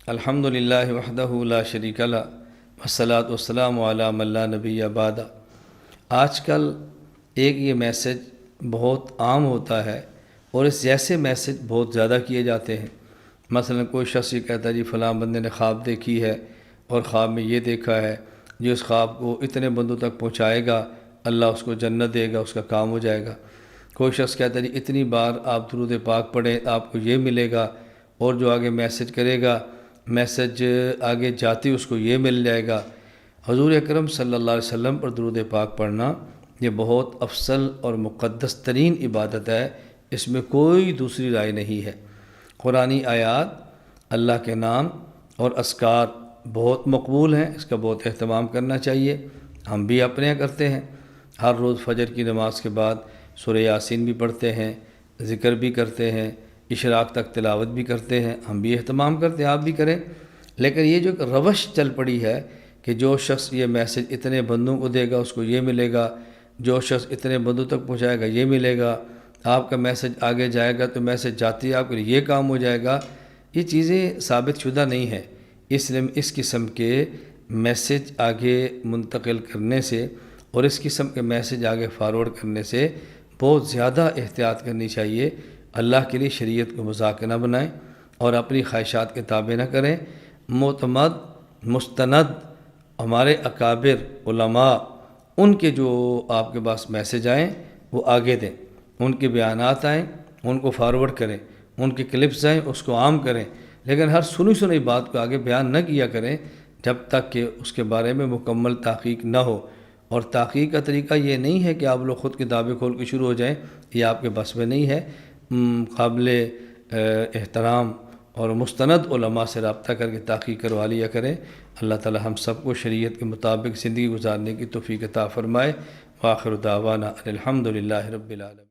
الحمدللہ وحدہ لا شریک لہ والصلاۃ والسلام علی من لا نبی بعد۔ آج کل ایک یہ میسج بہت عام ہوتا ہے اور اس جیسے میسج بہت زیادہ کیے جاتے ہیں۔ مثلا کوئی شخص یہ کہتا ہے جی فلاں بندے نے خواب دیکھی ہے اور خواب میں یہ دیکھا ہے، جو اس خواب کو اتنے بندوں تک پہنچائے گا اللہ اس کو جنت دے گا، اس کا کام ہو جائے گا۔ کوئی شخص کہتا ہے جی اتنی بار آپ درود پاک پڑھیں آپ کو یہ ملے گا، اور جو آگے میسج کرے گا میسج آگے جاتی اس کو یہ مل جائے گا۔ حضور اکرم صلی اللہ علیہ وسلم پر درود پاک پڑھنا یہ بہت افضل اور مقدس ترین عبادت ہے، اس میں کوئی دوسری رائے نہیں ہے۔ قرآنی آیات، اللہ کے نام اور اذکار بہت مقبول ہیں، اس کا بہت اہتمام کرنا چاہیے۔ ہم بھی اپنے یہاں کرتے ہیں، ہر روز فجر کی نماز کے بعد سورہ یاسین بھی پڑھتے ہیں، ذکر بھی کرتے ہیں، اشراق تک تلاوت بھی کرتے ہیں، ہم بھی اہتمام کرتے ہیں، آپ بھی کریں۔ لیکن یہ جو روش چل پڑی ہے کہ جو شخص یہ میسج اتنے بندوں کو دے گا اس کو یہ ملے گا، جو شخص اتنے بندوں تک پہنچائے گا یہ ملے گا، آپ کا میسج آگے جائے گا تو میسج جاتی ہے آپ کے لیے یہ کام ہو جائے گا، یہ چیزیں ثابت شدہ نہیں ہیں۔ اس لیے اس قسم کے میسج آگے منتقل کرنے سے اور اس قسم کے میسج آگے فارورڈ کرنے سے بہت زیادہ احتیاط کرنی چاہیے۔ اللہ کے لیے شریعت کو مذاق نہ بنائیں اور اپنی خواہشات کے تابع نہ کریں۔ معتمد مستند ہمارے اکابر علماء ان کے جو آپ کے پاس میسج آئیں وہ آگے دیں، ان کے بیانات آئیں ان کو فارورڈ کریں، ان کے کلپس آئیں اس کو عام کریں، لیکن ہر سنی بات کو آگے بیان نہ کیا کریں جب تک کہ اس کے بارے میں مکمل تحقیق نہ ہو۔ اور تحقیق کا طریقہ یہ نہیں ہے کہ آپ لوگ خود کتابیں کھول کے شروع ہو جائیں، یہ آپ کے بس میں نہیں ہے۔ قابل احترام اور مستند علماء سے رابطہ کر کے تحقیق کروا لیا کریں۔ اللہ تعالی ہم سب کو شریعت کے مطابق زندگی گزارنے کی توفیق عطا فرمائے۔ وآخر دعوانا ان الحمدللہ رب العالمین۔